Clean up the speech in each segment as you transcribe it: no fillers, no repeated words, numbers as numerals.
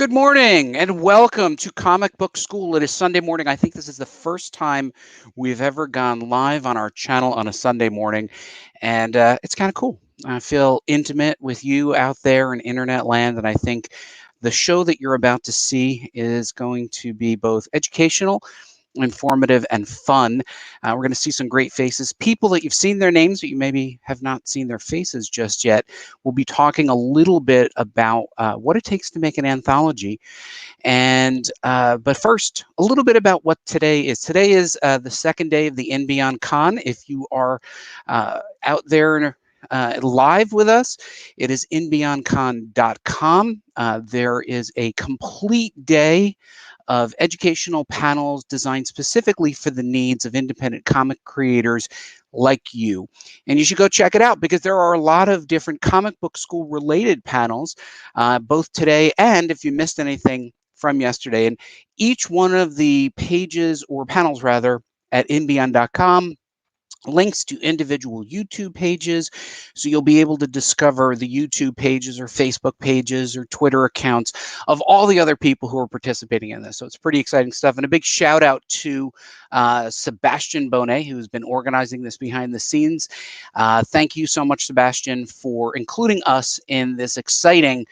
Good morning and welcome to Comic Book School. It is Sunday morning. I think this is the first time we've ever gone live on our channel on a Sunday morning, and it's kind of cool. I feel intimate with you out there in internet land, and I think the show that you're about to see is going to be both educational, informative, and fun. We're going to see some great faces, people that you've seen their names, but you maybe have not seen their faces just yet. We'll be talking a little bit about what it takes to make an anthology. And but first, a little bit about what today is. Today is the second day of the Inbeon Con. If you are out there live with us, it is inbeoncon.com. There is a complete day of educational panels designed specifically for the needs of independent comic creators like you. And you should go check it out because there are a lot of different comic book school related panels, both today and if you missed anything from yesterday. And each one of the pages or panels rather at inbeon.com links to individual YouTube pages, so you'll be able to discover the YouTube pages or Facebook pages or Twitter accounts of all the other people who are participating in this. So it's pretty exciting stuff. And a big shout out to Sebastian Bonet, who's been organizing this behind the scenes. Thank you so much, Sebastian, for including us in this exciting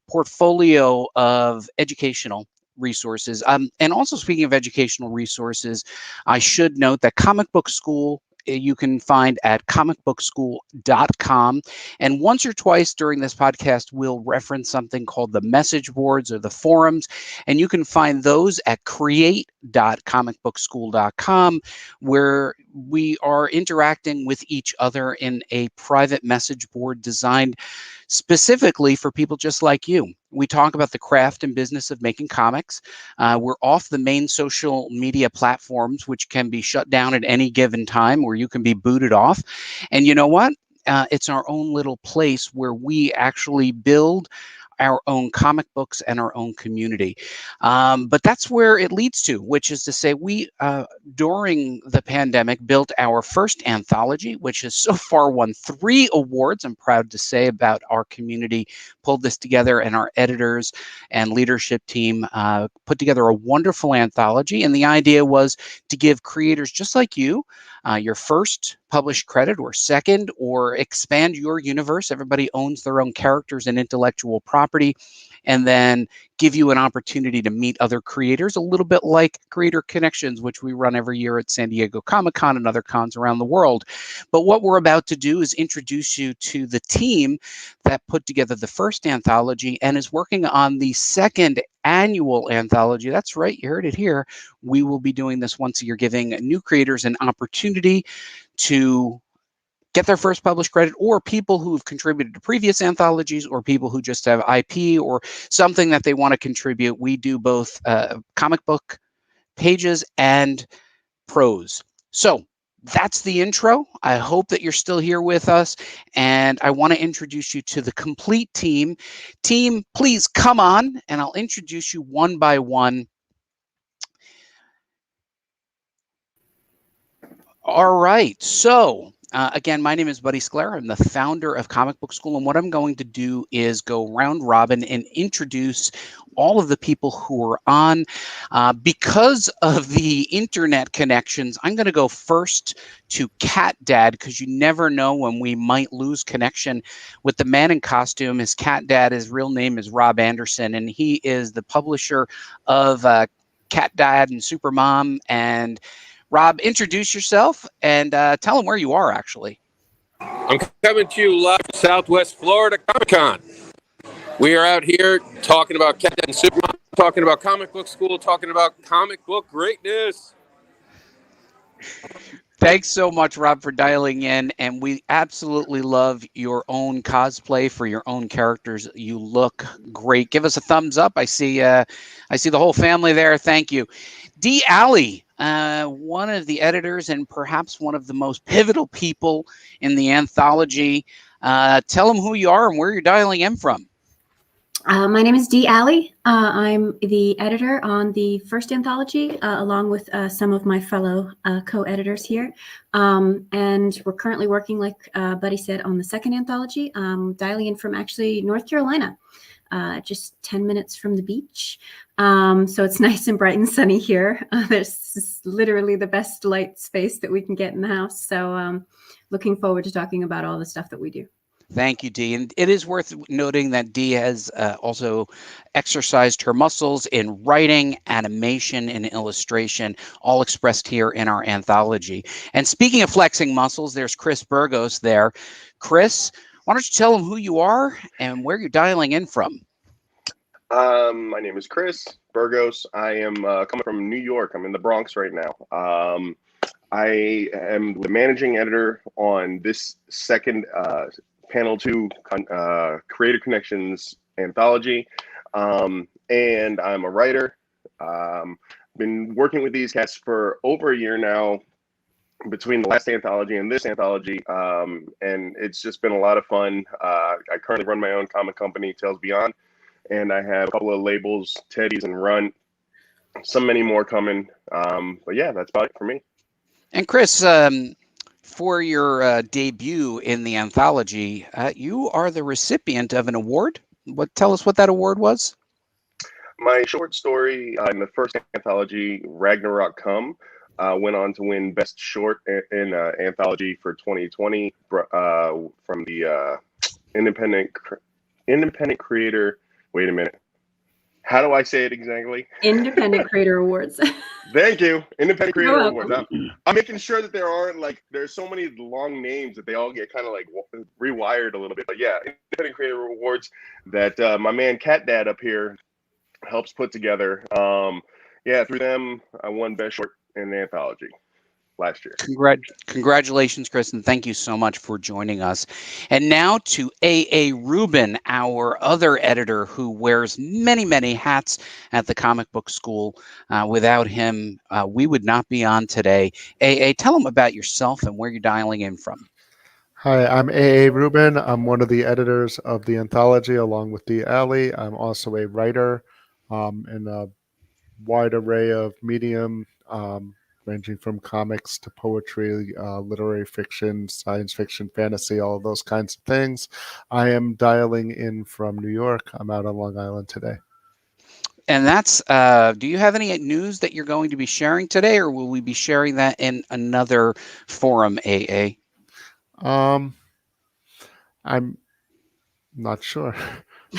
portfolio of educational resources. And also, speaking of educational resources, I should note that Comic Book School you can find at comicbookschool.com. And once or twice during this podcast, we'll reference something called the message boards or the forums. And you can find those at create.comicbookschool.com, where we are interacting with each other in a private message board designed specifically for people just like you. We talk about the craft and business of making comics. We're off the main social media platforms, which can be shut down at any given time, or you can be booted off. And you know what? It's our own little place where we actually build our own comic books and our own community. But that's where it leads to, which is to say we, during the pandemic, built our first anthology, which has so far won 3 awards. I'm proud to say about our community pulled this together, and our editors and leadership team put together a wonderful anthology. And the idea was to give creators just like you your first published credit or second, or expand your universe. Everybody owns their own characters and intellectual property, and then give you an opportunity to meet other creators, a little bit like Creator Connections, which we run every year at San Diego Comic-Con and other cons around the world. But what we're about to do is introduce you to the team that put together the first anthology and is working on the second annual anthology. That's right, you heard it here. We will be doing this once a year, giving new creators an opportunity to get their first published credit, or people who have contributed to previous anthologies, or people who just have IP or something that they want to contribute. We do both comic book pages and prose. So that's the intro. I hope that you're still here with us, and I want to introduce you to the complete team. Team, please come on, and I'll introduce you one by one. All right, so again, my name is Buddy Scalera. I'm the founder of Comic Book School, and what I'm going to do is go round robin and introduce all of the people who are on. Because of the internet connections, I'm going to go first to Cat Dad, because you never know when we might lose connection with the man in costume. His Cat Dad, his real name is Rob Anderson, and he is the publisher of Cat Dad and Supermom. And Rob, introduce yourself and tell them where you are, actually. I'm coming to you live from Southwest Florida Comic-Con. We are out here talking about Cat Dad and Superman, talking about Comic Book School, talking about comic book greatness. Thanks so much, Rob, for dialing in. And we absolutely love your own cosplay for your own characters. You look great. Give us a thumbs up. I see the whole family there. Thank you. Dee Alley, one of the editors and perhaps one of the most pivotal people in the anthology. Tell them who you are and where you're dialing in from. My name is Dee Alley. I'm the editor on the first anthology, along with some of my fellow co-editors here. And we're currently working, like Buddy said, on the second anthology, dialing in from actually North Carolina. just 10 minutes from the beach. So it's nice and bright and sunny here. There's literally the best light space that we can get in the house. So looking forward to talking about all the stuff that we do. Thank you, Dee. And it is worth noting that Dee has also exercised her muscles in writing, animation, and illustration, all expressed here in our anthology. And speaking of flexing muscles, there's Kris Burgos there. Kris, why don't you tell them who you are and where you're dialing in from? My name is Kris Burgos. I am coming from New York. I'm in the Bronx right now. I am the managing editor on this second Panel 2 Creative Connections anthology, and I'm a writer. Been working with these cats for over a year now, between the last anthology and this anthology, and it's just been a lot of fun. I currently run my own comic company, Tales Beyond, and I have a couple of labels, Teddy's and Run, many more coming. But yeah, that's about it for me. And Kris, for your debut in the anthology, you are the recipient of an award. Tell us what that award was. My short story in the first anthology, Ragnarok Come, went on to win Best Short in Anthology for 2020 from the Independent Creator. Wait a minute. How do I say it exactly? Independent Creator Awards. Thank you. Independent Creator Awards. I'm making sure that there aren't there's so many long names that they all get kind of rewired a little bit. But yeah, Independent Creator Awards that my man Cat Dad up here helps put together. Yeah, through them, I won Best Short in the anthology last year. Congratulations, Kris, and thank you so much for joining us. And now to A.A. Rubin, our other editor who wears many, many hats at the comic book school. Without him, we would not be on today. A.A., tell them about yourself and where you're dialing in from. Hi, I'm A.A. Rubin. I'm one of the editors of the anthology along with Dee Alley. I'm also a writer in a wide array of medium, ranging from comics to poetry, literary fiction, science fiction, fantasy, all of those kinds of things. I am dialing in from New York. I'm out on Long Island today. And that's, do you have any news that you're going to be sharing today, or will we be sharing that in another forum, AA? I'm not sure.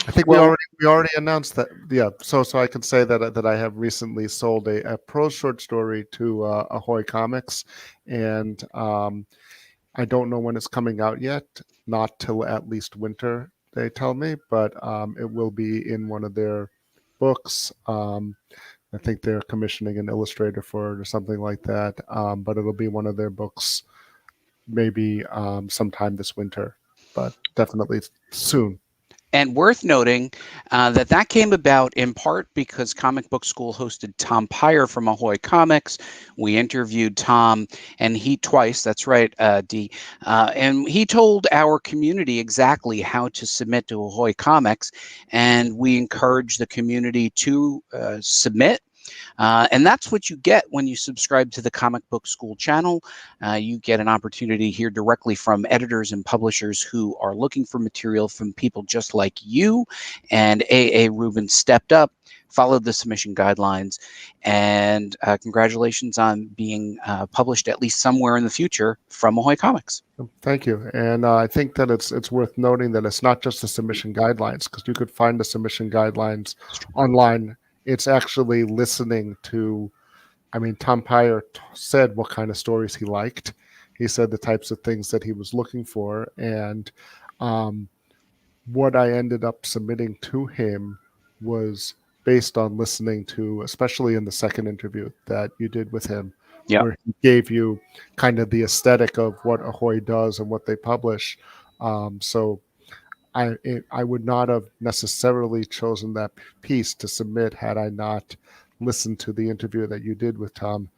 I think we already announced that. Yeah, so I can say that I have recently sold a prose short story to Ahoy Comics, and I don't know when it's coming out yet. Not till at least winter, they tell me, but it will be in one of their books. I think they're commissioning an illustrator for it or something like that. But it'll be one of their books, maybe sometime this winter, but definitely soon. And worth noting that came about in part because Comic Book School hosted Tom Peyer from Ahoy Comics. We interviewed Tom, and he twice, that's right, Dee, and he told our community exactly how to submit to Ahoy Comics, and we encourage the community to submit. And that's what you get when you subscribe to the Comic Book School channel. You get an opportunity to hear directly from editors and publishers who are looking for material from people just like you. And A.A. Rubin stepped up, followed the submission guidelines, and congratulations on being published at least somewhere in the future from Ahoy Comics. Thank you. And I think that it's worth noting that it's not just the submission guidelines, because you could find the submission guidelines online. It's actually listening to, Tom Peyer said what kind of stories he liked. He said the types of things that he was looking for. And what I ended up submitting to him was based on listening to, especially in the second interview that you did with him, where he gave you kind of the aesthetic of what Ahoy does and what they publish. So I would not have necessarily chosen that piece to submit had I not listened to the interview that you did with Tom.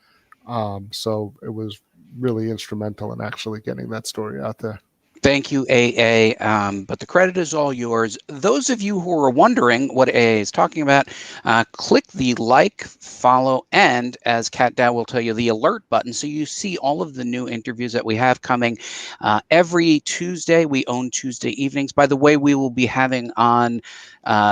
So it was really instrumental in actually getting that story out there. Thank you, AA. But the credit is all yours. Those of you who are wondering what AA is talking about, click the like, follow, and as Kat Dow will tell you, the alert button, so you see all of the new interviews that we have coming every Tuesday. We own Tuesday evenings. By the way, we will be having on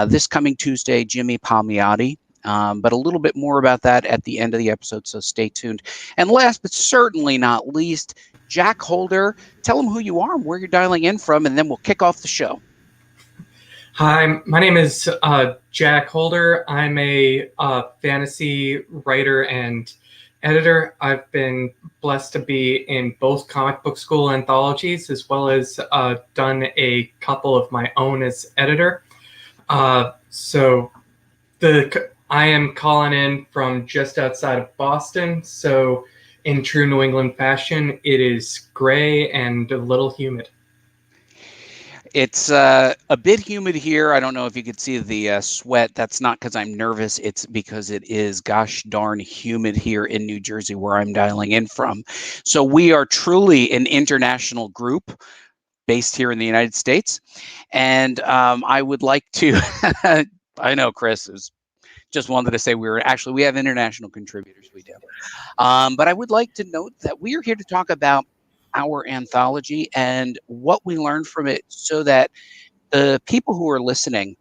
this coming Tuesday Jimmy Palmiotti. But a little bit more about that at the end of the episode, so stay tuned. And last but certainly not least, Jack Holder. Tell them who you are and where you're dialing in from, and then we'll kick off the show. Hi, my name is Jack Holder. I'm a fantasy writer and editor. I've been blessed to be in both comic book school anthologies, as well as done a couple of my own as editor. I am calling in from just outside of Boston. So in true New England fashion, it is gray and a little humid. It's a bit humid here. I don't know if you could see the sweat. That's not because I'm nervous. It's because it is gosh darn humid here in New Jersey, where I'm dialing in from. So we are truly an international group based here in the United States. And I would like to, I know Kris is just wanted to say we have international contributors, we do. But I would like to note that we are here to talk about our anthology and what we learned from it, so that the people who are listening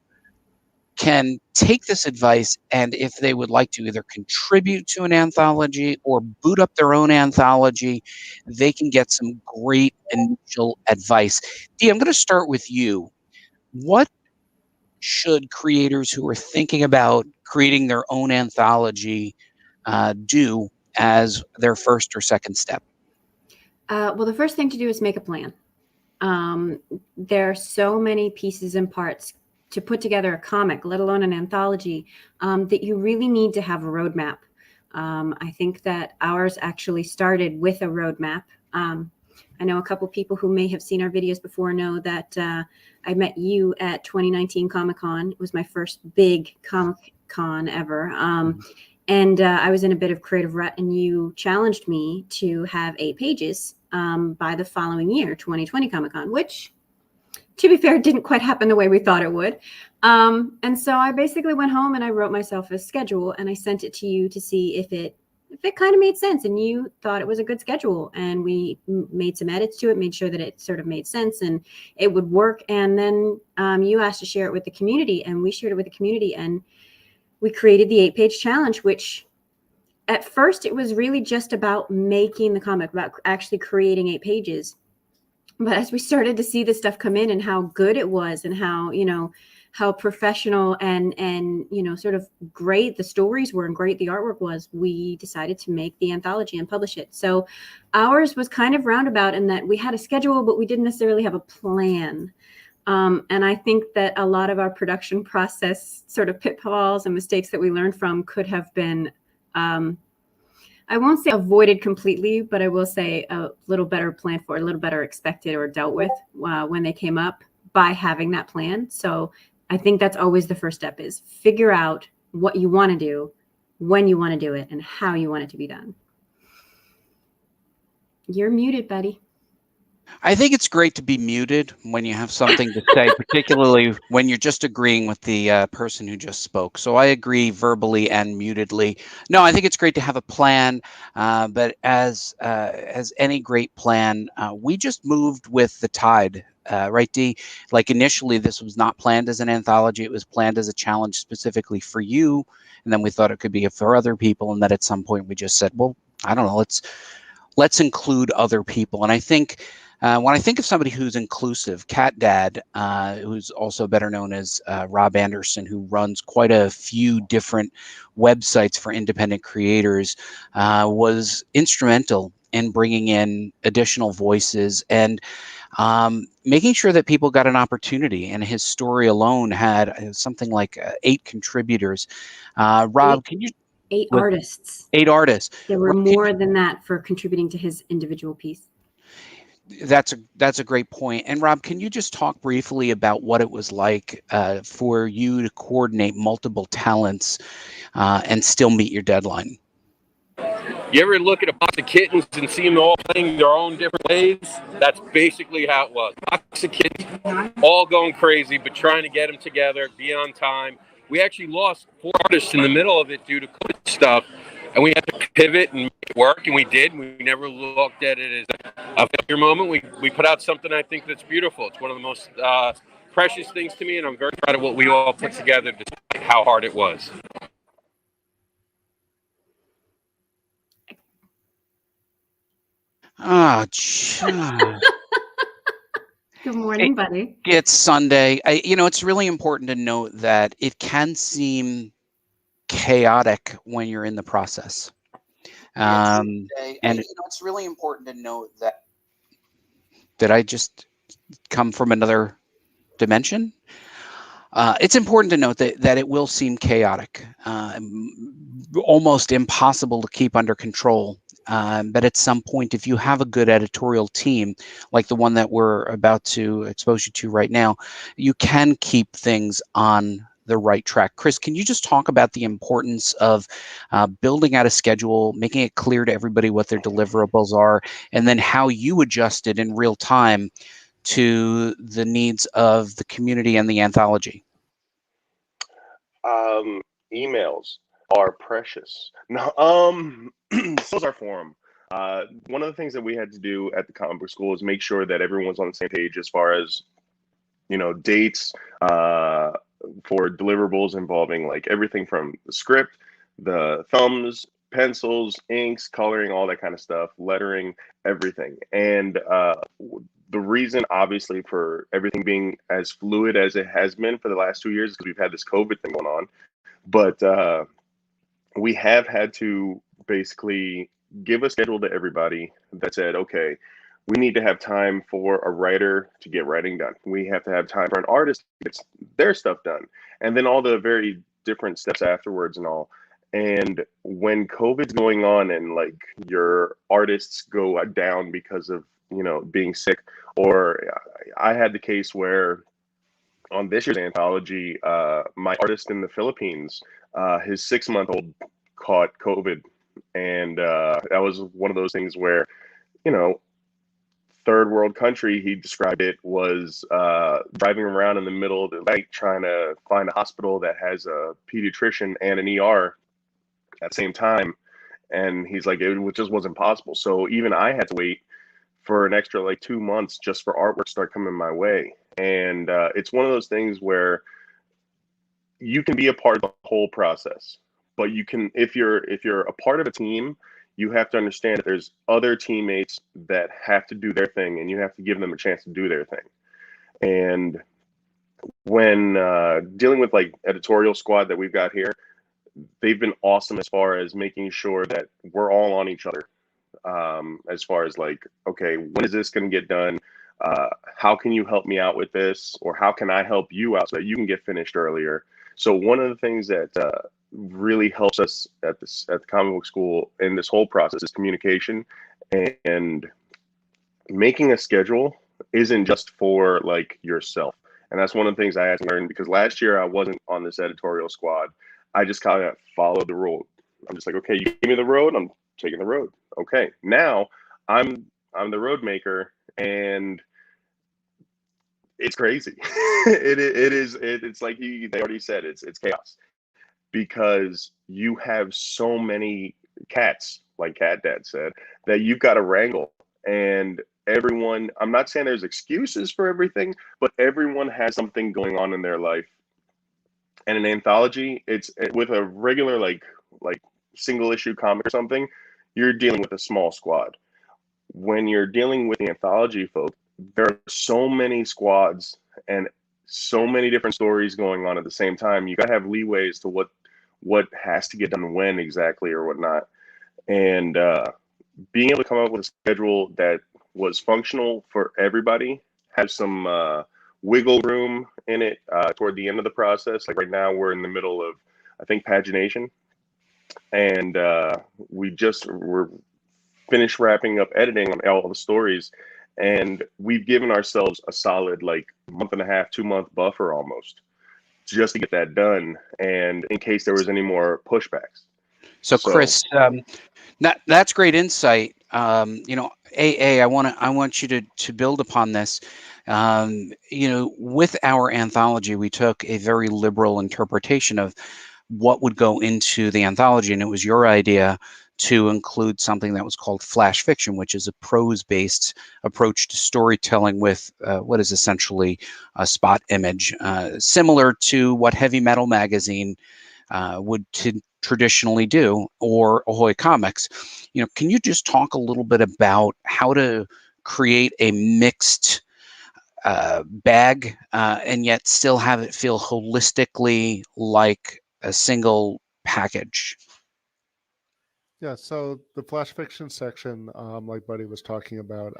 can take this advice, and if they would like to either contribute to an anthology or boot up their own anthology, they can get some great initial advice. Dee, I'm going to start with you. What should creators who are thinking about creating their own anthology do as their first or second step? Well, the first thing to do is make a plan. There are so many pieces and parts to put together a comic, let alone an anthology, that you really need to have a roadmap. I think that ours actually started with a roadmap. I know a couple people who may have seen our videos before know that I met you at 2019 Comic-Con. It was my first big Comic-Con ever. And I was in a bit of creative rut, and you challenged me to have 8 pages by the following year, 2020 Comic-Con, which, to be fair, didn't quite happen the way we thought it would. And so I basically went home and I wrote myself a schedule, and I sent it to you to see if it kind of made sense, and you thought it was a good schedule. And we made some edits to it, made sure that it sort of made sense and it would work. And then you asked to share it with the community, and we shared it with the community, and we created the 8-page challenge, which at first it was really just about making the comic, about actually creating 8 pages. But as we started to see the stuff come in and how good it was, and how, how professional and sort of great the stories were and great the artwork was, we decided to make the anthology and publish it. So ours was kind of roundabout in that we had a schedule, but we didn't necessarily have a plan. And I think that a lot of our production process sort of pitfalls and mistakes that we learned from could have been, I won't say avoided completely, but I will say a little better planned for, a little better expected or dealt with when they came up by having that plan. So I think that's always the first step, is figure out what you want to do, when you want to do it, and how you want it to be done. You're muted, buddy. I think it's great to be muted when you have something to say, particularly when you're just agreeing with the person who just spoke. So I agree verbally and mutedly. No, I think it's great to have a plan, but as any great plan, we just moved with the tide, right, Dee? Like initially, this was not planned as an anthology. It was planned as a challenge specifically for you, and then we thought it could be for other people, and then at some point we just said, well, I don't know, let's include other people. And I think when I think of somebody who's inclusive, Cat Dad, who's also better known as Rob Anderson, who runs quite a few different websites for independent creators, was instrumental in bringing in additional voices and making sure that people got an opportunity. And his story alone had something like 8 contributors. Rob, can you? 8 artists. 8 artists. There were more than that for contributing to his individual piece. That's a great point. And Rob, can you just talk briefly about what it was like for you to coordinate multiple talents and still meet your deadline? You ever look at a box of kittens and see them all playing their own different ways? That's basically how it was. Box of kittens, all going crazy, but trying to get them together, be on time. We actually lost 4 artists in the middle of it due to COVID stuff, and we had to pivot and make it work, and we did. We never looked at it as a failure moment. We put out something I think that's beautiful. It's one of the most precious things to me, and I'm very proud of what we all put together despite how hard it was. Oh, Good morning, Buddy. it's Sunday. It's really important to note that it can seem chaotic when you're in the process. And it's really important to note that. Did I just come from another dimension? It's important to note that it will seem chaotic, almost impossible to keep under control. But at some point, if you have a good editorial team, like the one that we're about to expose you to right now, you can keep things on the right track. Kris, can you just talk about the importance of building out a schedule, making it clear to everybody what their deliverables are, and then how you adjust it in real time to the needs of the community and the anthology? Emails are precious. No, so is our forum. One of the things that we had to do at the comic book school is make sure that everyone's on the same page as far as, dates for deliverables involving like everything from the script, the thumbs, pencils, inks, coloring, all that kind of stuff, lettering, everything. And the reason, obviously, for everything being as fluid as it has been for the last 2 years is because we've had this COVID thing going on. But we have had to basically give a schedule to everybody that said, okay, we need to have time for a writer to get writing done. We have to have time for an artist to get their stuff done. And then all the very different steps afterwards and all. And when COVID's going on and like your artists go down because of, being sick, or I had the case where on this year's anthology, my artist in the Philippines, his 6-month-old caught COVID. And that was one of those things where, third world country, he described it, was driving around in the middle of the night trying to find a hospital that has a pediatrician and an ER at the same time. And he's like, it just wasn't possible. So even I had to wait for an extra like 2 months just for artwork to start coming my way. And it's one of those things where you can be a part of the whole process, but you can, if you're a part of a team, you have to understand that there's other teammates that have to do their thing, and you have to give them a chance to do their thing. And when dealing with like editorial squad that we've got here, they've been awesome as far as making sure that we're all on each other. As far as like, okay, when is this going to get done? How can you help me out with this? Or how can I help you out so that you can get finished earlier? So one of the things that really helps us at the comic book school in this whole process is communication, and making a schedule isn't just for like yourself. And that's one of the things I had to learn, because last year I wasn't on this editorial squad. I just kind of followed the road. I'm just like, okay, you give me the road, I'm taking the road. Okay, now I'm the road maker, and it's crazy. It's like they already said, it's chaos, because you have so many cats, like Cat Dad said, that you've got to wrangle. And everyone, I'm not saying there's excuses for everything, but everyone has something going on in their life. And an anthology, it's with a regular like single issue comic or something, you're dealing with a small squad. When you're dealing with the anthology folk, there are so many squads and so many different stories going on at the same time. You got to have leeways to what has to get done when exactly or whatnot. And being able to come up with a schedule that was functional for everybody, have some wiggle room in it toward the end of the process. Like right now, we're in the middle of, I think, pagination. And we're finished wrapping up editing on all the stories. And we've given ourselves a solid like month and a half, 2 month buffer almost, just to get that done. And in case there was any more pushbacks. So, Kris, that's great insight. AA, I want you to build upon this. With our anthology, we took a very liberal interpretation of what would go into the anthology, and it was your idea to include something that was called flash fiction, which is a prose-based approach to storytelling with what is essentially a spot image, similar to what Heavy Metal Magazine would traditionally do, or Ahoy Comics. Can you just talk a little bit about how to create a mixed bag and yet still have it feel holistically like a single package? Yeah, so the flash fiction section, like Buddy was talking about,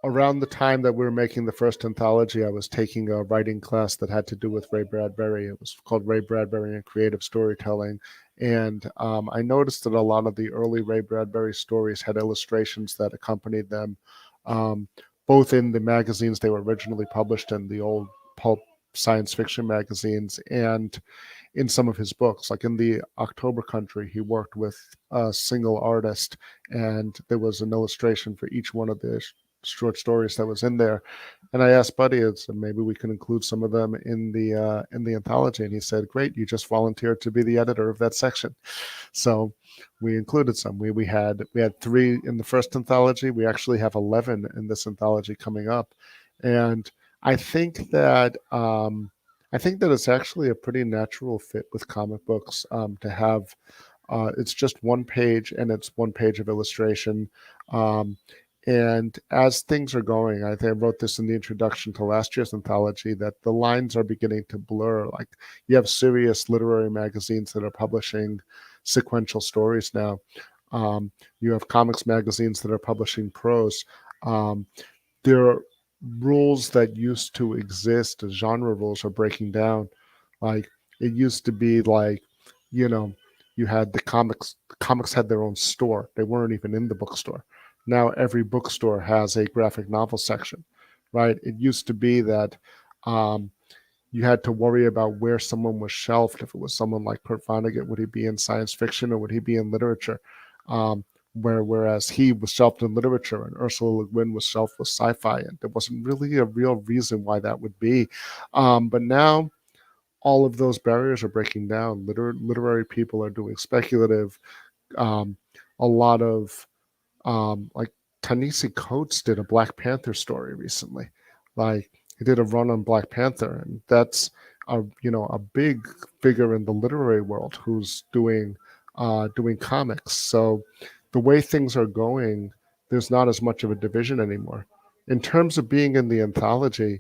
around the time that we were making the first anthology, I was taking a writing class that had to do with Ray Bradbury. It was called Ray Bradbury and Creative Storytelling. And I noticed that a lot of the early Ray Bradbury stories had illustrations that accompanied them, both in the magazines they were originally published in, the old pulp science fiction magazines, and in some of his books. Like in the October Country, he worked with a single artist, and there was an illustration for each one of the short stories that was in there. And I asked Buddy, maybe we can include some of them in the anthology, and he said, "Great, you just volunteered to be the editor of that section." So we included some. We had 3 in the first anthology. We actually have 11 in this anthology coming up, and I think that it's actually a pretty natural fit with comic books to have. It's just one page, and it's one page of illustration. And as things are going, I think I wrote this in the introduction to last year's anthology, that the lines are beginning to blur. Like, you have serious literary magazines that are publishing sequential stories now. You have comics magazines that are publishing prose. There are rules that used to exist as genre rules are breaking down. Like, it used to be like, you had the comics had their own store. They weren't even in the bookstore. Now every bookstore has a graphic novel section, right? It used to be that you had to worry about where someone was shelved. If it was someone like Kurt Vonnegut, would he be in science fiction or would he be in literature? Whereas he was shelved in literature and Ursula Le Guin was shelved with sci-fi, and there wasn't really a real reason why that would be. But now all of those barriers are breaking down. Literary people are doing speculative. A lot of like Ta-Nehisi Coates did a Black Panther story recently. Like, he did a run on Black Panther, and that's a big figure in the literary world who's doing comics. So the way things are going, there's not as much of a division anymore. In terms of being in the anthology,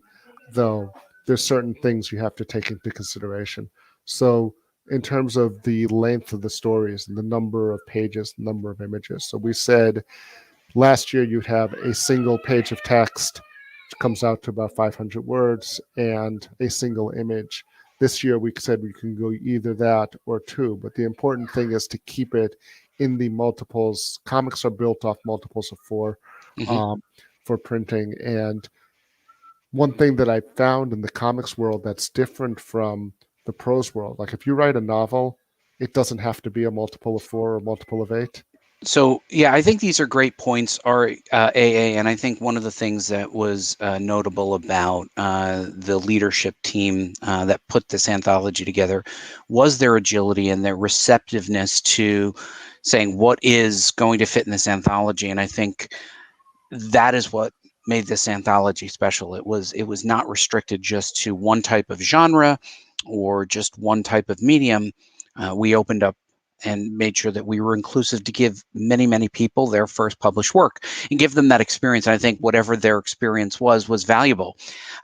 though, there's certain things you have to take into consideration. So in terms of the length of the stories and the number of pages, number of images. So we said last year you'd have a single page of text, which comes out to about 500 words, and a single image. This year we said we can go either that or 2, but the important thing is to keep it in the multiples. Comics are built off multiples of 4 for printing. And one thing that I found in the comics world that's different from the prose world, like if you write a novel, it doesn't have to be a multiple of 4 or a multiple of 8. So, yeah, I think these are great points, AA, and I think one of the things that was notable about the leadership team that put this anthology together was their agility and their receptiveness to saying what is going to fit in this anthology. And I think that is what made this anthology special. It was not restricted just to one type of genre or just one type of medium. We opened up and made sure that we were inclusive to give many, many people their first published work and give them that experience. And I think whatever their experience was valuable.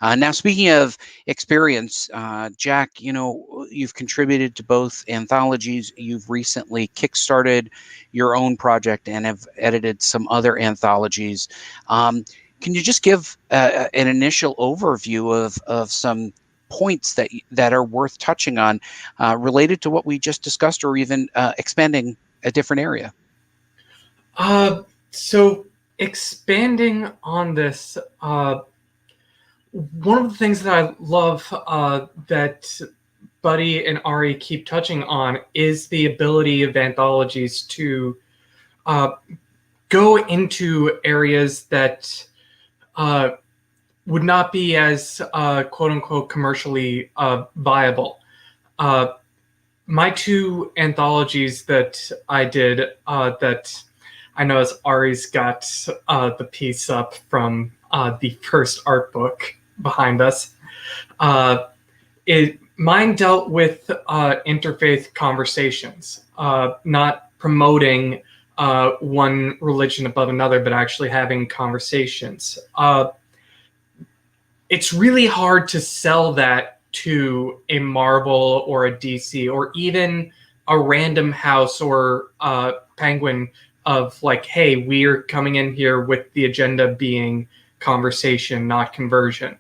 Now, speaking of experience, Jack, you've contributed to both anthologies. You've recently kickstarted your own project and have edited some other anthologies. Can you just give an initial overview of some points that are worth touching on related to what we just discussed, or even expanding a different area? So expanding on this, one of the things that I love that Buddy and Ari keep touching on is the ability of anthologies to go into areas that would not be as quote unquote commercially viable. My two anthologies that I did that I know as Ari's got the piece up from the first art book behind us. Mine dealt with interfaith conversations, not promoting one religion above another, but actually having conversations. It's really hard to sell that to a Marvel or a DC or even a Random House or Penguin of like, hey, we're coming in here with the agenda being conversation, not conversion.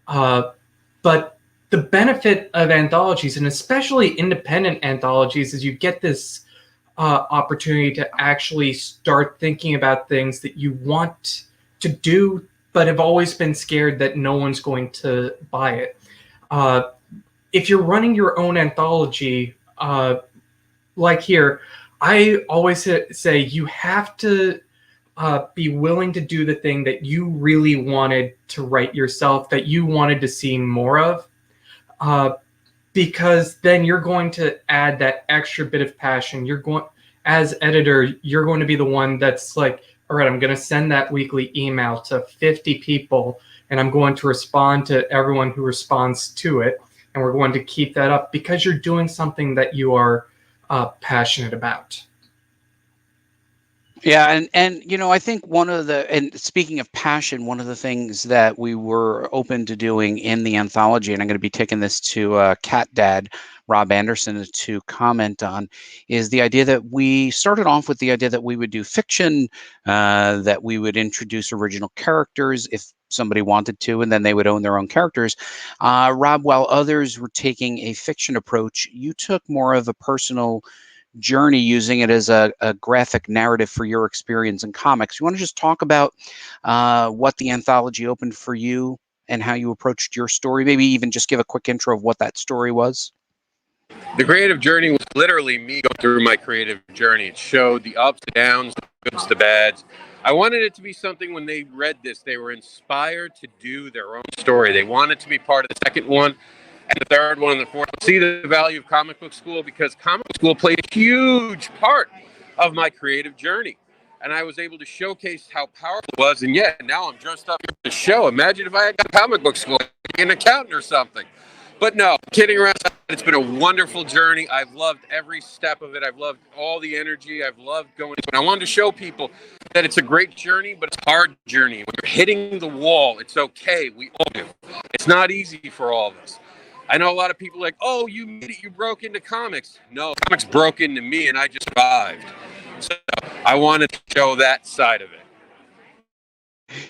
But the benefit of anthologies, and especially independent anthologies, is you get this opportunity to actually start thinking about things that you want to do, but have always been scared that no one's going to buy it. If you're running your own anthology, like here, I always say you have to be willing to do the thing that you really wanted to write yourself, that you wanted to see more of, because then you're going to add that extra bit of passion. You're going, as editor, you're going to be the one that's like, all right, I'm going to send that weekly email to 50 people, and I'm going to respond to everyone who responds to it. And we're going to keep that up because you're doing something that you are passionate about. Yeah, and you know, I think and speaking of passion, one of the things that we were open to doing in the anthology, and I'm going to be taking this to Cat Dad Rob Anderson to comment on, is the idea that we started off with the idea that we would do fiction, that we would introduce original characters if somebody wanted to, and then they would own their own characters. Rob, while others were taking a fiction approach, you took more of a personal journey, using it as a graphic narrative for your experience in comics. You want to just talk about what the anthology opened for you and how you approached your story? Maybe even just give a quick intro of what that story was. The creative journey was literally me going through my creative journey. It showed the ups, the downs, the goods, the bads. I wanted it to be something when they read this, they were inspired to do their own story. They wanted to be part of the second one and the third one and the fourth. See the value of comic book school, because comic book school played a huge part of my creative journey. And I was able to showcase how powerful it was. And yeah, now I'm dressed up here to show. Imagine if I had got comic book school, an accountant or something. But no, kidding around, it's been a wonderful journey. I've loved every step of it. I've loved all the energy. I've loved going. And I wanted to show people that it's a great journey, but it's a hard journey. When you're hitting the wall, it's okay. We all do. It's not easy for all of us. I know a lot of people like, oh, you made it, you broke into comics. No, comics broke into me, and I just survived. So I wanted to show that side of it.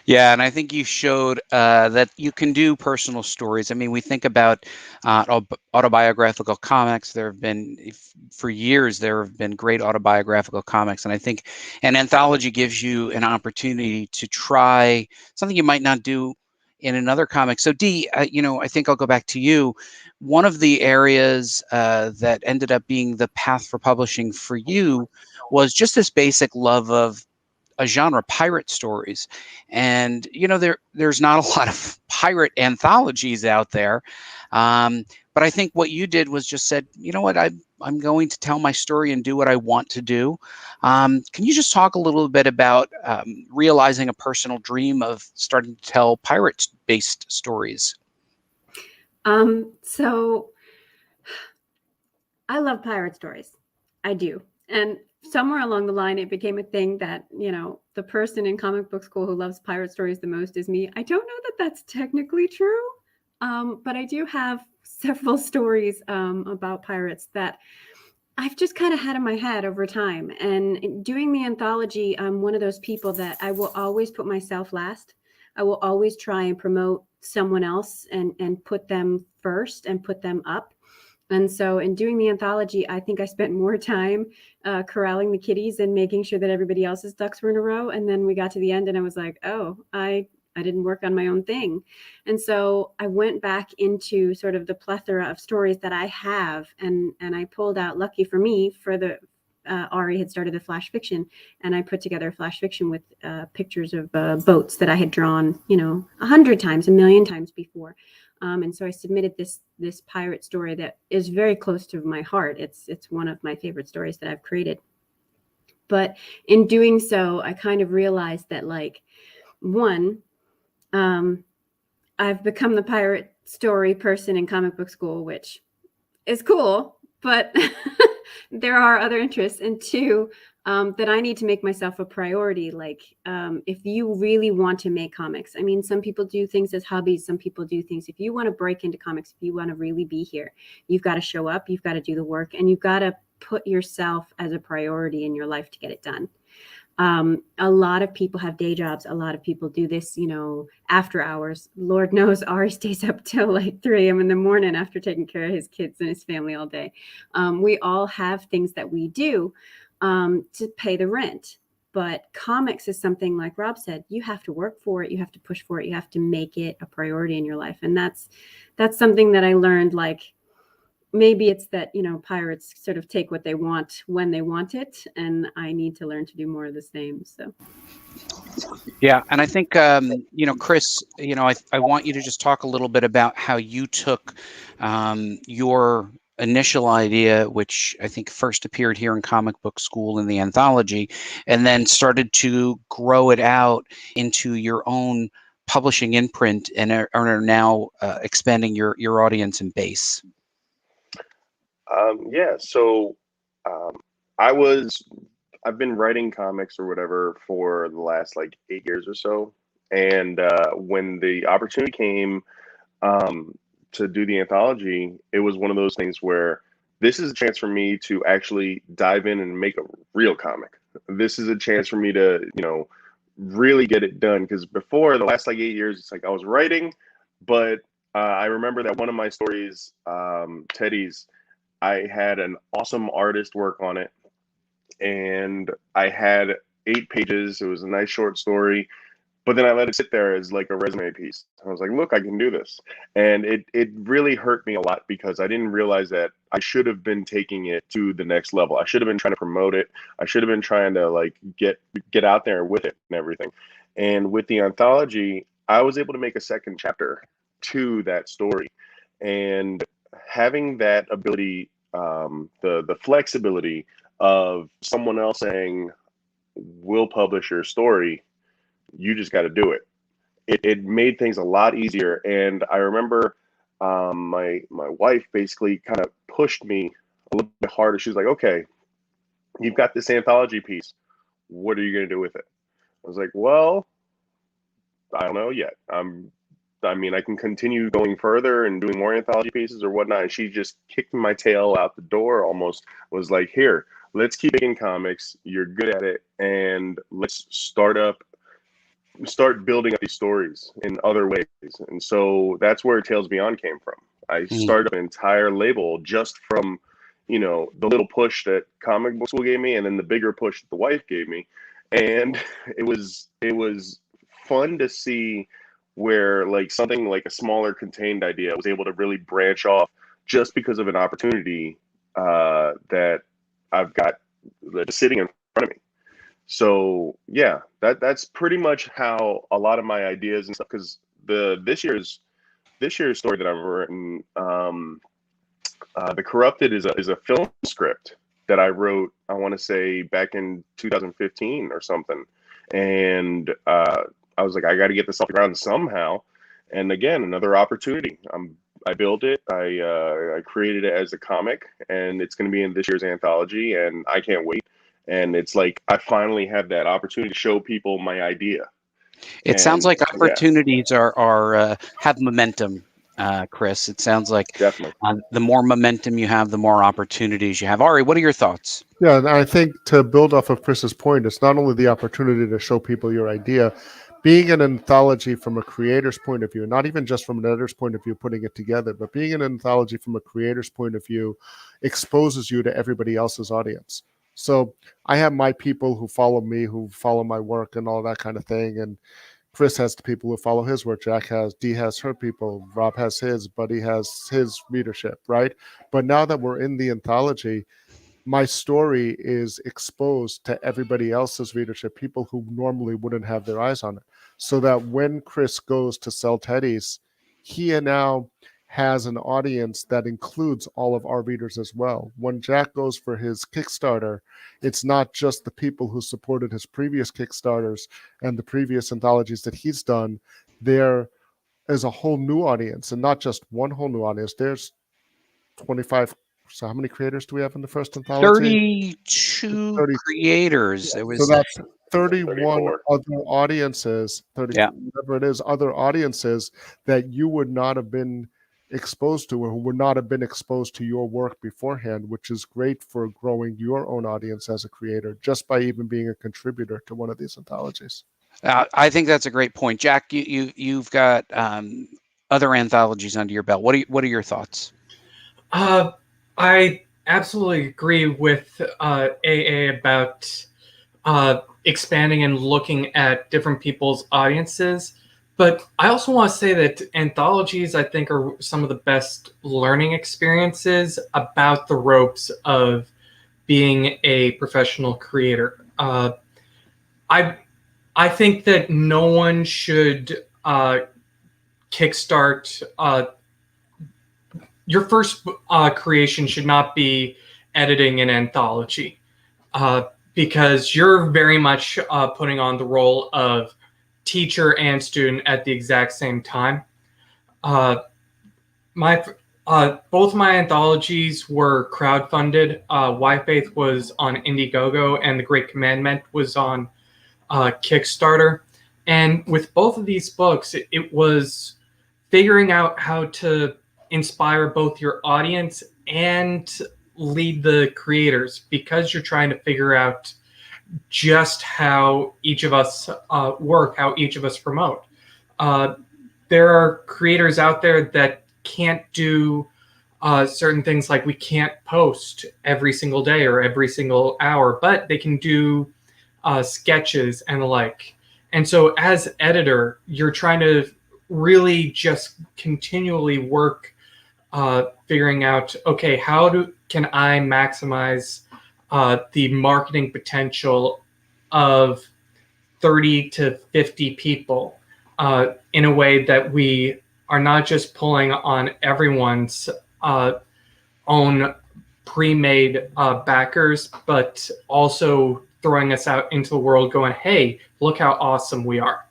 Yeah, and I think you showed that you can do personal stories. I mean, we think about autobiographical comics. There have been, for years, there have been great autobiographical comics. And I think an anthology gives you an opportunity to try something you might not do in another comic. So Dee, you know, I think I'll go back to you. One of the areas that ended up being the path for publishing for you was just this basic love of a genre, pirate stories. And you know, there's not a lot of pirate anthologies out there, but I think what you did was just said, you know what, I'm going to tell my story and do what I want to do. Can you just talk a little bit about realizing a personal dream of starting to tell pirate-based stories? So I love pirate stories. I do. And somewhere along the line, it became a thing that, you know, the person in comic book school who loves pirate stories the most is me. I don't know that that's technically true, but I do have several stories about pirates that I've just kind of had in my head over time. And doing the anthology, I'm one of those people that I will always put myself last. I will always try and promote someone else and put them first and put them up. And so in doing the anthology, I think I spent more time corralling the kitties and making sure that everybody else's ducks were in a row. And then we got to the end and I was like, oh, I work on my own thing. And so I went back into sort of the plethora of stories that I have, and I pulled out, lucky for me, for the Ari had started the flash fiction, and I put together a flash fiction with pictures of boats that I had drawn, 100 times, 1,000,000 times before. And so I submitted this pirate story that is very close to my heart. It's one of my favorite stories that I've created. But in doing so, I kind of realized that, like, one, I've become the pirate story person in comic book school, which is cool, but there are other interests. And two, that I need to make myself a priority. Like, if you really want to make comics, I mean, some people do things as hobbies. Some people do things. If you want to break into comics, if you want to really be here, you've got to show up, you've got to do the work, and you've got to put yourself as a priority in your life to get it done. A lot of people have day jobs. A lot of people do this, after hours. Lord knows Ari stays up till like 3 a.m. in the morning after taking care of his kids and his family all day. We all have things that we do to pay the rent. But comics is something, like Rob said, you have to work for it. You have to push for it. You have to make it a priority in your life. And that's something that I learned, like, maybe it's that, pirates sort of take what they want when they want it, and I need to learn to do more of the same. So. Yeah, and I think, Kris, I want you to just talk a little bit about how you took your initial idea, which I think first appeared here in Comic Book School in the Anthology, and then started to grow it out into your own publishing imprint, and are now expanding your audience and base. So I've been writing comics or whatever for the last like 8 years or so. And when the opportunity came to do the anthology, it was one of those things where this is a chance for me to actually dive in and make a real comic. This is a chance for me to, really get it done. Because before, the last like 8 years, it's like I was writing, but I remember that one of my stories, Teddy's, I had an awesome artist work on it, and I had 8 pages. It was a nice short story, but then I let it sit there as like a resume piece. I was like, look, I can do this. And it really hurt me a lot, because I didn't realize that I should have been taking it to the next level. I should have been trying to promote it. I should have been trying to like get out there with it and everything. And with the anthology, I was able to make a second chapter to that story. And having that ability, the flexibility of someone else saying, we'll publish your story, you just got to do it. It made things a lot easier. And I remember my wife basically kind of pushed me a little bit harder. She was like, okay, you've got this anthology piece. What are you going to do with it? I was like, well, I don't know yet. I can continue going further and doing more anthology pieces or whatnot. And she just kicked my tail out the door, almost was like, here, let's keep making comics. You're good at it. And let's start building up these stories in other ways. And so that's where Tales Beyond came from. I started an entire label just from, the little push that Comic Book School gave me, and then the bigger push that the wife gave me. And it was fun to see where like something like a smaller contained idea was able to really branch off just because of an opportunity that I've got that's sitting in front of me. So yeah, that's pretty much how a lot of my ideas and stuff, because this year's story that I've written, The Corrupted is a film script that I wrote, I want to say back in 2015 or something. And I was like, I got to get this off the ground somehow. And again, another opportunity. I built it. I created it as a comic, and it's going to be in this year's anthology, and I can't wait. And it's like I finally have that opportunity to show people my idea. It sounds like opportunities are have momentum, Kris. It sounds like definitely the more momentum you have, the more opportunities you have. Ari, what are your thoughts? Yeah, and I think to build off of Kris's point, it's not only the opportunity to show people your idea, being an anthology from a creator's point of view, not even just from an editor's point of view, putting it together, but being an anthology from a creator's point of view exposes you to everybody else's audience. So I have my people who follow me, who follow my work and all that kind of thing. And Kris has the people who follow his work. Dee has her people. Rob has his. Buddy has his readership, right? But now that we're in the anthology, my story is exposed to everybody else's readership, people who normally wouldn't have their eyes on it. So that when Kris goes to sell teddies, he now has an audience that includes all of our readers as well. When Jack goes for his Kickstarter, it's not just the people who supported his previous Kickstarters and the previous anthologies that he's done. There is a whole new audience, and not just one whole new audience. There's 25. So how many creators do we have in the first anthology? 32 creators. It was so that's 31 34. other audiences, 30, whatever it is, other audiences that you would not have been exposed to, or who would not have been exposed to your work beforehand, which is great for growing your own audience as a creator, just by even being a contributor to one of these anthologies. I think that's a great point, Jack. You've got other anthologies under your belt. What are your thoughts? I absolutely agree with AA about expanding and looking at different people's audiences. But I also want to say that anthologies, I think, are some of the best learning experiences about the ropes of being a professional creator. I think that no one should kickstart. Your first creation should not be editing an anthology, because you're very much putting on the role of teacher and student at the exact same time. Both my anthologies were crowdfunded. Why Faith was on Indiegogo, and The Great Commandment was on Kickstarter. And with both of these books, it was figuring out how to inspire both your audience and lead the creators, because you're trying to figure out just how each of us work, how each of us promote. There are creators out there that can't do certain things, like we can't post every single day or every single hour, but they can do sketches and the like. And so as editor, you're trying to really just continually work figuring out, okay, how can I maximize the marketing potential of 30 to 50 people in a way that we are not just pulling on everyone's own pre-made backers, but also throwing us out into the world going, hey, look how awesome we are.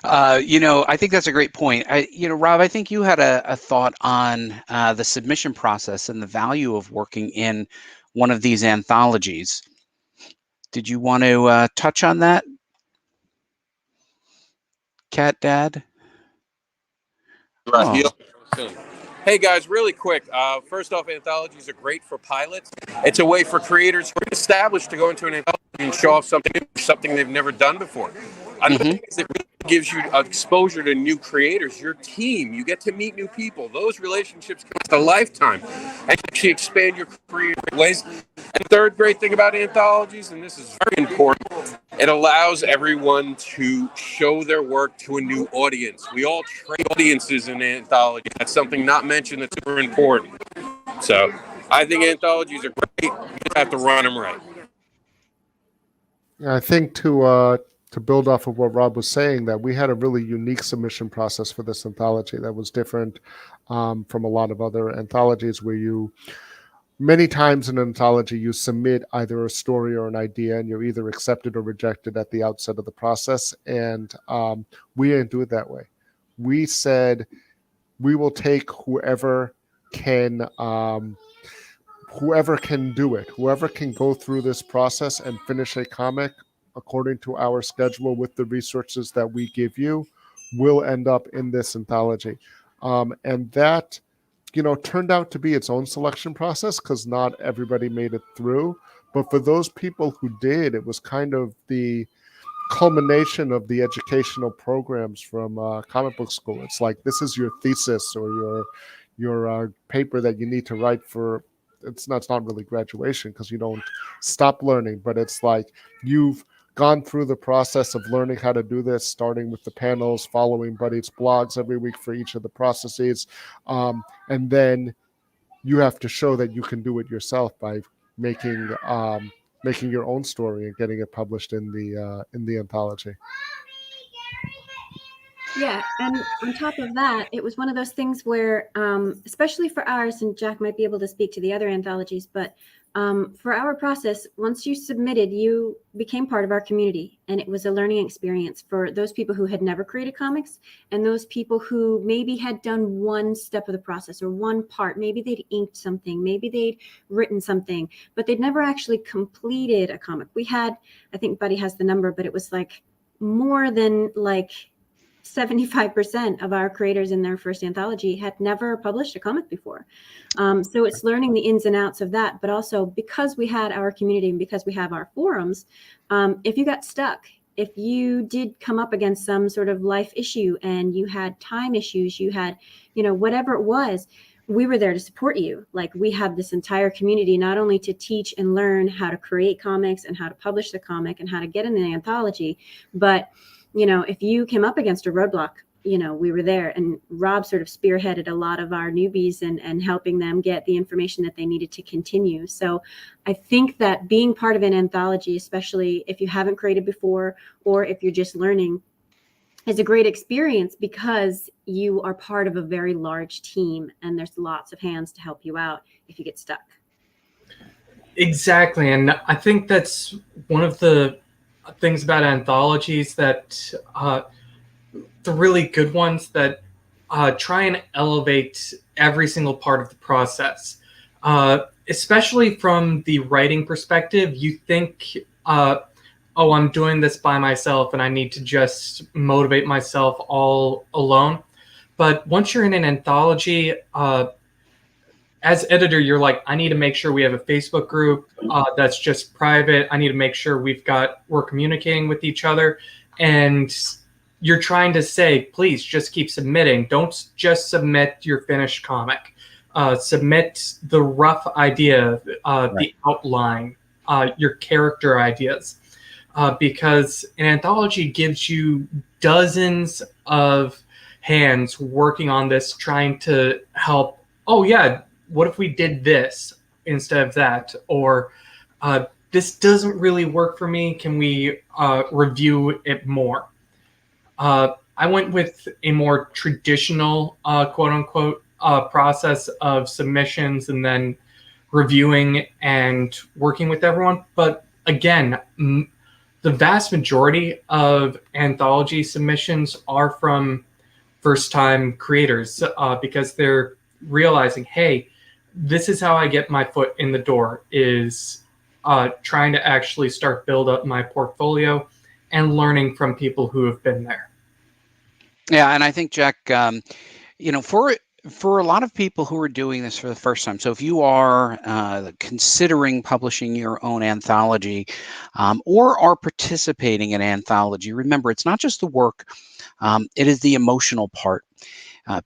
I think that's a great point. Rob, I think you had a thought on the submission process and the value of working in one of these anthologies. Did you want to touch on that, Cat Dad? Oh. Hey guys, really quick. First off, anthologies are great for pilots. It's a way for creators who are established to go into an anthology and show off something they've never done before. Another thing is it really gives you exposure to new creators, your team. You get to meet new people. Those relationships can last a lifetime and actually expand your career in ways. And the third great thing about anthologies, and this is very important, it allows everyone to show their work to a new audience. We all train audiences in anthologies. That's something not mentioned that's super important. So I think anthologies are great. You just have to run them right. I think to build off of what Rob was saying, that we had a really unique submission process for this anthology that was different from a lot of other anthologies, where many times in an anthology, you submit either a story or an idea, and you're either accepted or rejected at the outset of the process. And we didn't do it that way. We said we will take whoever can do it, whoever can go through this process and finish a comic according to our schedule with the resources that we give you, will end up in this anthology. And that, turned out to be its own selection process, because not everybody made it through. But for those people who did, it was kind of the culmination of the educational programs from comic book school. It's like, this is your thesis or your paper that you need to write for. It's not really graduation, because you don't stop learning, but it's like you've gone through the process of learning how to do this, starting with the panels, following Buddy's blogs every week for each of the processes, and then you have to show that you can do it yourself by making your own story and getting it published in the anthology. Yeah, and on top of that, it was one of those things where, especially for ours, and Jack might be able to speak to the other anthologies, but for our process, once you submitted, you became part of our community, and it was a learning experience for those people who had never created comics and those people who maybe had done one step of the process or one part. Maybe they'd inked something, maybe they'd written something, but they'd never actually completed a comic. We had, I think Buddy has the number, but it was like more than like 75% of our creators in their first anthology had never published a comic before. So it's learning the ins and outs of that, but also because we had our community and because we have our forums, if you got stuck, if you did come up against some sort of life issue and you had time issues, you had, whatever it was, we were there to support you. Like, we have this entire community, not only to teach and learn how to create comics and how to publish the comic and how to get in the anthology, but if you came up against a roadblock, we were there, and Rob sort of spearheaded a lot of our newbies and helping them get the information that they needed to continue. So I think that being part of an anthology, especially if you haven't created before or if you're just learning, is a great experience because you are part of a very large team and there's lots of hands to help you out if you get stuck. Exactly. And I think that's one of the things about anthologies that the really good ones that try and elevate every single part of the process, especially from the writing perspective. You think, oh, I'm doing this by myself and I need to just motivate myself all alone. But once you're in an anthology, as editor, you're like, I need to make sure we have a Facebook group that's just private. I need to make sure we're communicating with each other. And you're trying to say, please just keep submitting. Don't just submit your finished comic. Submit the rough idea, the outline, your character ideas. Because an anthology gives you dozens of hands working on this, trying to help. Oh, yeah. What if we did this instead of that? Or this doesn't really work for me. Can we review it more? I went with a more traditional, quote unquote, process of submissions and then reviewing and working with everyone. But again, the vast majority of anthology submissions are from first-time creators because they're realizing, hey, this is how I get my foot in the door, is trying to actually start build up my portfolio and learning from people who have been there. Yeah, and I think, Jack, for a lot of people who are doing this for the first time, so if you are considering publishing your own anthology or are participating in anthology, remember, it's not just the work, it is the emotional part.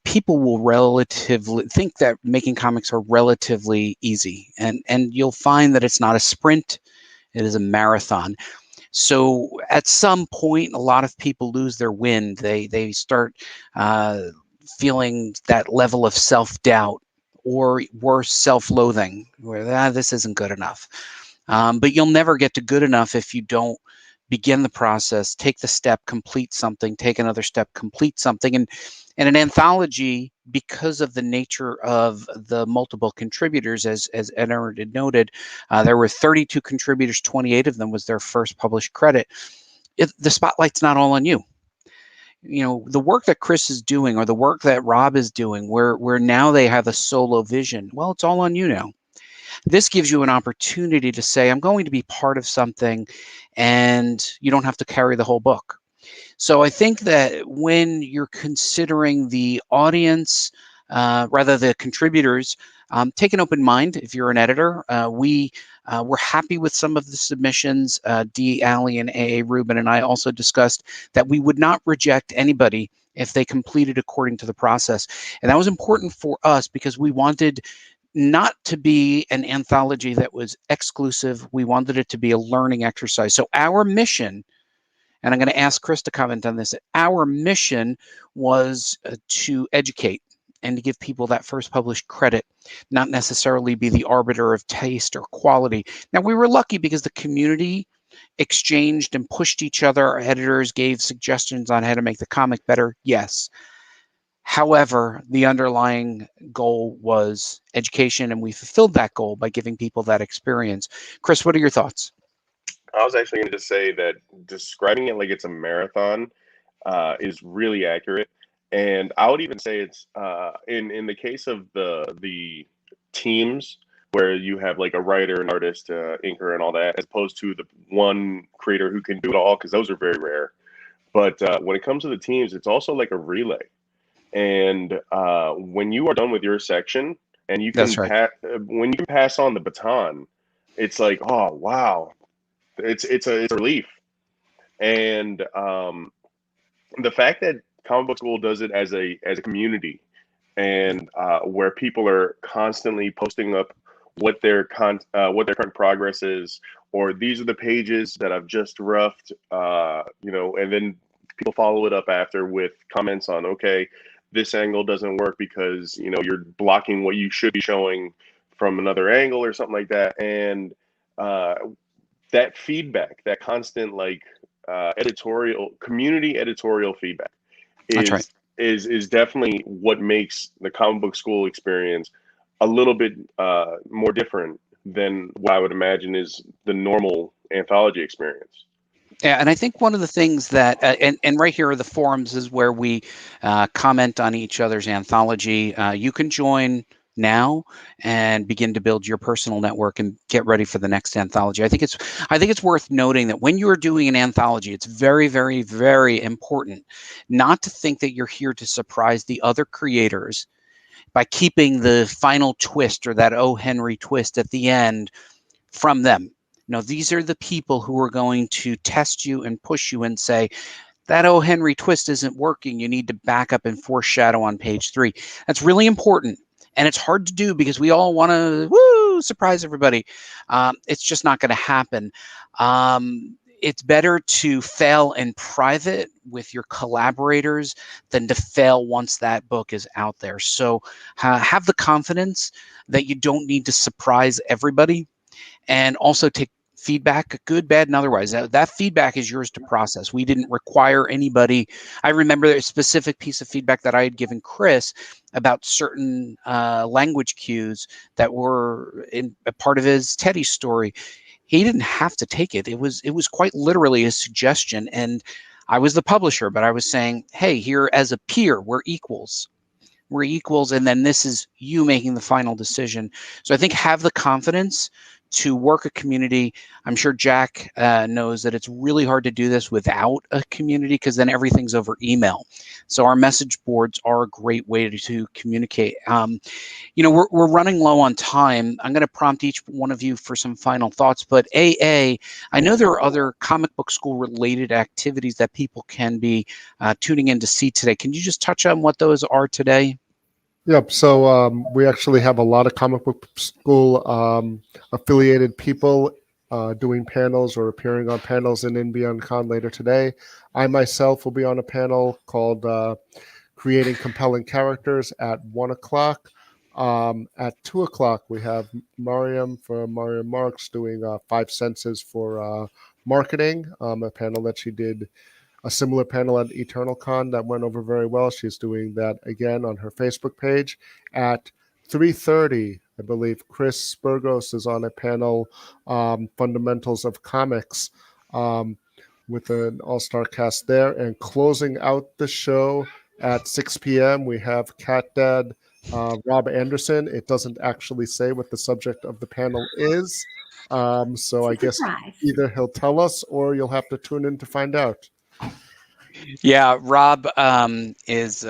People will relatively think that making comics are relatively easy, and you'll find that it's not a sprint, it is a marathon. So at some point, a lot of people lose their wind. They start feeling that level of self-doubt or worse, self-loathing, where this isn't good enough. But you'll never get to good enough if you don't begin the process, take the step, complete something, take another step, complete something. And an anthology, because of the nature of the multiple contributors, as Edward had noted, there were 32 contributors, 28 of them was their first published credit. The spotlight's not all on you. The work that Kris is doing or the work that Rob is doing, where now they have a solo vision, well, it's all on you now. This gives you an opportunity to say, I'm going to be part of something, and you don't have to carry the whole book. So I think that when you're considering the audience, rather the contributors, take an open mind. If you're an editor, we're happy with some of the submissions. D, Allie, and A, Rubin, and I also discussed that we would not reject anybody if they completed according to the process. And that was important for us because we wanted not to be an anthology that was exclusive. We wanted it to be a learning exercise. So our mission, and I'm going to ask Kris to comment on this, our mission was to educate and to give people that first published credit, not necessarily be the arbiter of taste or quality. Now, we were lucky because the community exchanged and pushed each other. Our editors gave suggestions on how to make the comic better. Yes. However, the underlying goal was education, and we fulfilled that goal by giving people that experience. Kris, what are your thoughts? I was actually going to say that describing it like it's a marathon is really accurate. And I would even say it's in the case of the teams where you have like a writer, an artist, inker, and all that, as opposed to the one creator who can do it all, because those are very rare. But when it comes to the teams, it's also like a relay. And when you are done with your section, and you can That's right. when you can pass on the baton, it's like, oh wow, it's a relief. And the fact that Comic Book School does it as a community, and where people are constantly posting up what their current progress is, or these are the pages that I've just roughed, and then people follow it up after with comments on, okay, this angle doesn't work because you're blocking what you should be showing from another angle or something like that. And that feedback, that constant community editorial feedback is definitely what makes the Comic Book School experience a little bit more different than what I would imagine is the normal anthology experience. Yeah, and I think one of the things that, and right here are the forums, is where we comment on each other's anthology. You can join now and begin to build your personal network and get ready for the next anthology. I think it's worth noting that when you are doing an anthology, it's very, very, very important not to think that you're here to surprise the other creators by keeping the final twist or that O. Henry twist at the end from them. No, these are the people who are going to test you and push you and say, that O. Henry twist isn't working. You need to back up and foreshadow on page 3. That's really important. And it's hard to do because we all want to surprise everybody. It's just not going to happen. It's better to fail in private with your collaborators than to fail once that book is out there. So have the confidence that you don't need to surprise everybody, and also take feedback, good, bad, and otherwise. That feedback is yours to process. We didn't require anybody. I remember a specific piece of feedback that I had given Kris about certain language cues that were in a part of his Teddy story. He didn't have to take it. It was quite literally a suggestion, and I was the publisher, but I was saying, hey, here as a peer, we're equals. We're equals, and then this is you making the final decision. So I think have the confidence to work a community. I'm sure Jack knows that it's really hard to do this without a community, because then everything's over email. So our message boards are a great way to communicate. We're running low on time. I'm going to prompt each one of you for some final thoughts. But I know there are other Comic Book School related activities that people can be tuning in to see today. Can you just touch on what those are today? Yep. So we actually have a lot of Comic Book School affiliated people doing panels or appearing on panels in Inbeon Con later today. I myself will be on a panel called Creating Compelling Characters at 1 o'clock. At 2 o'clock, we have Maryam from Maryam Marks doing 5 senses for marketing, a panel that she did. A similar panel at Eternal Con that went over very well. She's doing that again on her Facebook page. At 3:30, I believe Kris Burgos is on a panel, Fundamentals of Comics, with an all-star cast there. And closing out the show at 6 p.m., we have Cat Dad, Rob Anderson. It doesn't actually say what the subject of the panel is. So I guess either he'll tell us or you'll have to tune in to find out. Yeah, Rob is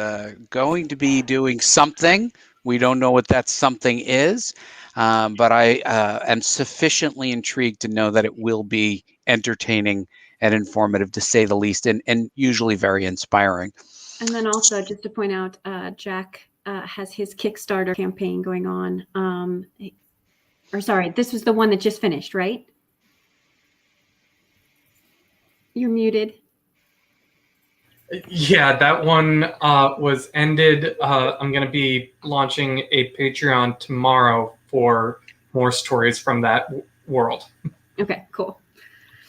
going to be doing something. We don't know what that something is, but I am sufficiently intrigued to know that it will be entertaining and informative, to say the least, and usually very inspiring. And then also, just to point out, Jack has his Kickstarter campaign going on. Or sorry, this was the one that just finished, right? You're muted. Yeah, that one was ended. I'm going to be launching a Patreon tomorrow for more stories from that world. Okay, cool.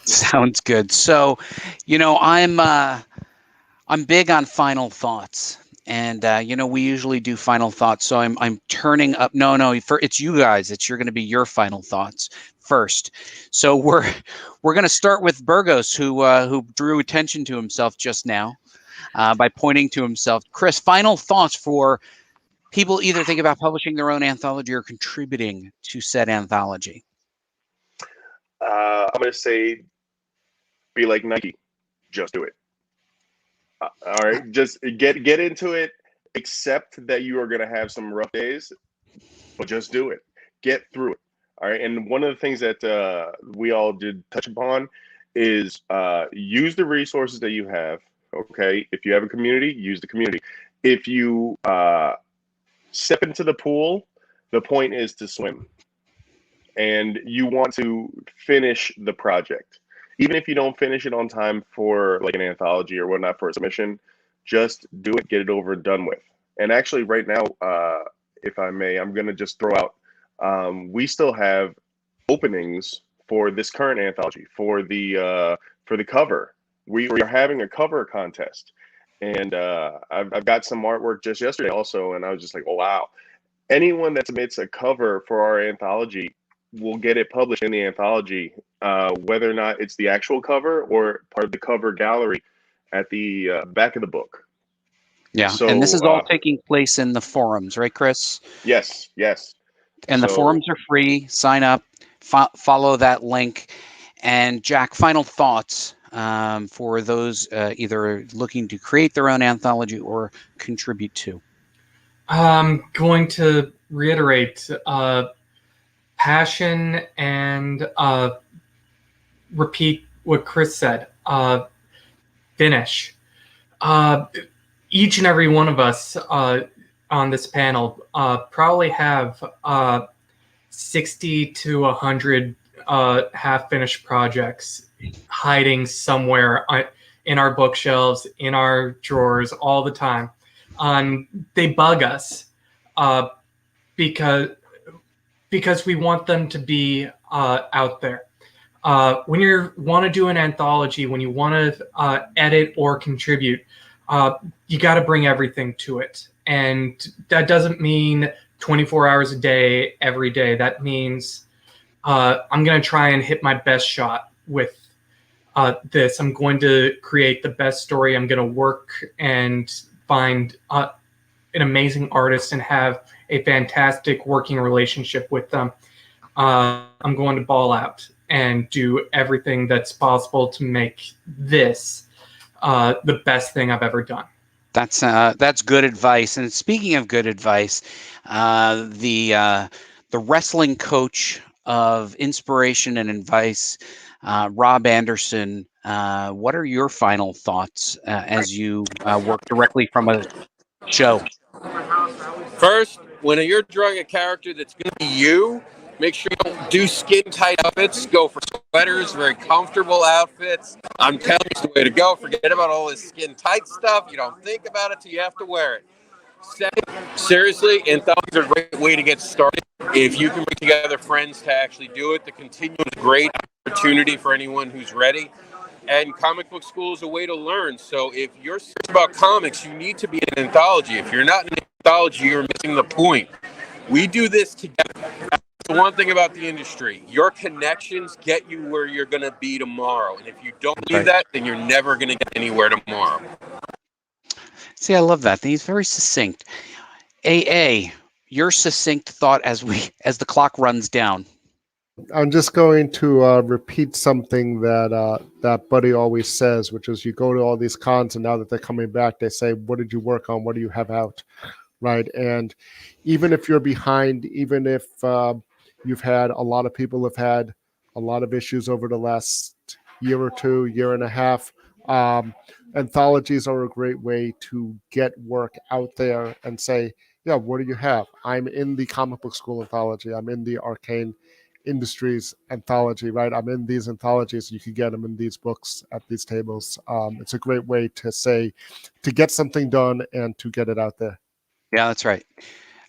Sounds good. So, I'm big on final thoughts, and we usually do final thoughts. So I'm turning up. No, it's you guys. You're going to be your final thoughts first. So we're going to start with Burgos, who drew attention to himself just now by pointing to himself. Kris, final thoughts for people either think about publishing their own anthology or contributing to said anthology. I'm going to say, be like Nike, just do it. All right, just get into it. Accept that you are going to have some rough days, but just do it. Get through it. All right, and one of the things that we all did touch upon is use the resources that you have. Okay, if you have a community, use the community. If you step into the pool, the point is to swim, and you want to finish the project. Even if you don't finish it on time for like an anthology or whatnot for a submission, just do it, get it over and done with. And actually right now, if I may, I'm going to just throw out, we still have openings for this current anthology for the cover. We are having a cover contest, and I've got some artwork just yesterday also, and I was just like, oh, wow. Anyone that submits a cover for our anthology will get it published in the anthology, whether or not it's the actual cover or part of the cover gallery at the back of the book. Yeah, so, and this is all taking place in the forums, right, Kris? Yes. And the forums are free. Sign up, follow that link. And Jack, final thoughts for those either looking to create their own anthology or contribute to. I'm going to reiterate passion and repeat what Kris said. Finish. Each and every one of us on this panel probably have 60 to 100 half-finished projects hiding somewhere in our bookshelves, in our drawers all the time. They bug us because we want them to be out there. When you want to do an anthology, when you want to edit or contribute, you got to bring everything to it. And that doesn't mean 24 hours a day, every day. That means I'm going to try and hit my best shot with this. I'm going to create the best story. I'm going to work and find an amazing artist and have a fantastic working relationship with them. I'm going to ball out and do everything that's possible to make this the best thing I've ever done. That's good advice. And speaking of good advice, the wrestling coach of inspiration and advice, Rob Anderson, what are your final thoughts as you work directly from a show? First, when you're drawing a character that's going to be you, make sure you don't do skin-tight outfits. Go for sweaters, very comfortable outfits. I'm telling you, it's the way to go. Forget about all this skin-tight stuff. You don't think about it till you have to wear it. Second, seriously, anthologies are a great way to get started. If you can bring together friends to actually do it, the continuum is a great opportunity for anyone who's ready. And comic book school is a way to learn. So if you're serious about comics, you need to be in an anthology. If you're not in an anthology, you're missing the point. We do this together. That's the one thing about the industry. Your connections get you where you're going to be tomorrow. And if you don't believe that, then you're never going to get anywhere tomorrow. See, I love that. He's very succinct. AA, your succinct thought as the clock runs down. I'm just going to repeat something that Buddy always says, which is you go to all these cons, and now that they're coming back, they say, what did you work on? What do you have out? Right. And even if you're behind, even if you've had a lot of people have had a lot of issues over the last year or two, year and a half, anthologies are a great way to get work out there and say, yeah, what do you have? I'm in the comic book school anthology. I'm in the Arcane Industries anthology, right? I'm in these anthologies. You can get them in these books at these tables. It's a great way to get something done and to get it out there. Yeah, that's right.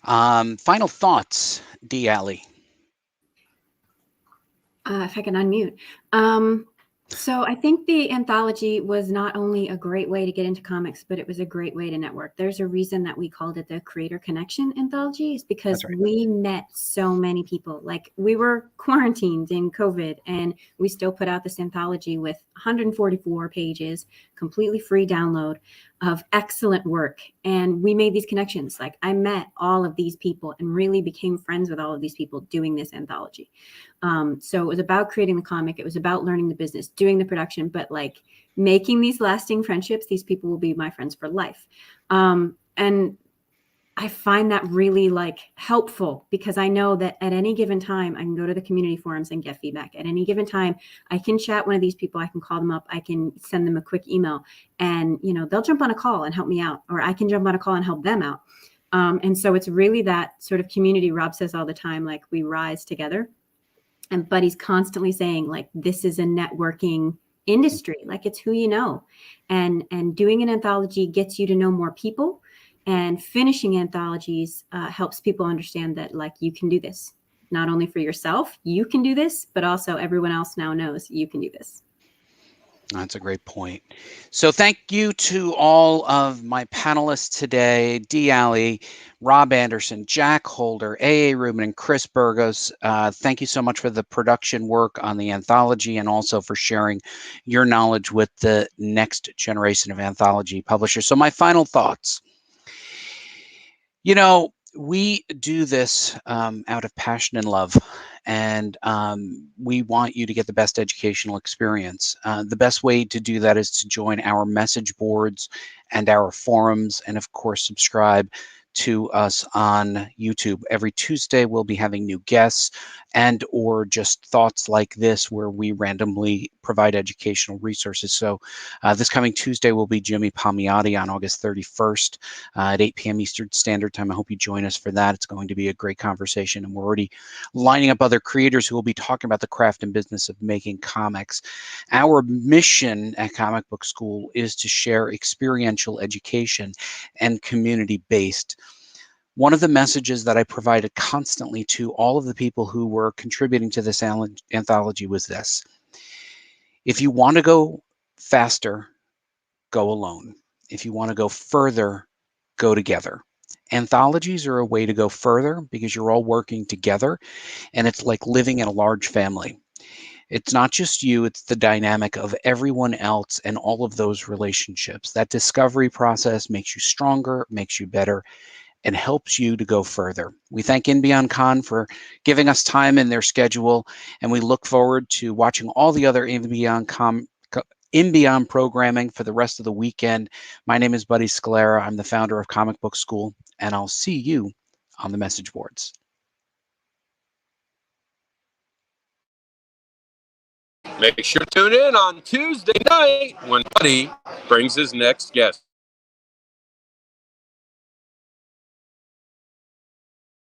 Final thoughts, D. Alley. If I can unmute. So I think the anthology was not only a great way to get into comics, but it was a great way to network. There's a reason that we called it the Creator Connection Anthology, is because we met so many people. Like, we were quarantined in COVID, and we still put out this anthology with 144 pages, completely free download of excellent work. And we made these connections. Like, I met all of these people and really became friends with all of these people doing this anthology. So it was about creating the comic. It was about learning the business, doing the production, but like making these lasting friendships. These people will be my friends for life. And I find that really like helpful, because I know that at any given time I can go to the community forums and get feedback. At any given time I can chat one of these people, I can call them up, I can send them a quick email, and they'll jump on a call and help me out, or I can jump on a call and help them out. And so it's really that sort of community. Rob says all the time, like, we rise together. And Buddy's constantly saying, like, this is a networking industry. Like, it's who you know. And doing an anthology gets you to know more people. And finishing anthologies helps people understand that, like, you can do this. Not only for yourself, you can do this, but also everyone else now knows you can do this. That's a great point. So thank you to all of my panelists today, D. Alley, Rob Anderson, Jack Holder, A.A. Rubin, and Kris Burgos. Thank you so much for the production work on the anthology, and also for sharing your knowledge with the next generation of anthology publishers. So my final thoughts. We do this out of passion and love, and we want you to get the best educational experience. The best way to do that is to join our message boards and our forums, and of course subscribe to us on YouTube. Every Tuesday we'll be having new guests and or just thoughts like this, where we randomly provide educational resources. So this coming Tuesday will be Jimmy Palmiotti on August 31st at 8 p.m. Eastern Standard Time. I hope you join us for that. It's going to be a great conversation, and we're already lining up other creators who will be talking about the craft and business of making comics. Our mission at Comic Book School is to share experiential education and community-based. One of the messages that I provided constantly to all of the people who were contributing to this anthology was this: if you want to go faster, go alone. If you want to go further, go together. Anthologies are a way to go further because you're all working together, and it's like living in a large family. It's not just you, it's the dynamic of everyone else and all of those relationships. That discovery process makes you stronger, makes you better, and helps you to go further. We thank Inbeon Con for giving us time in their schedule, and we look forward to watching all the other Inbeon programming for the rest of the weekend. My name is Buddy Scalera. I'm the founder of Comic Book School, and I'll see you on the message boards. Make sure to tune in on Tuesday night when Buddy brings his next guest.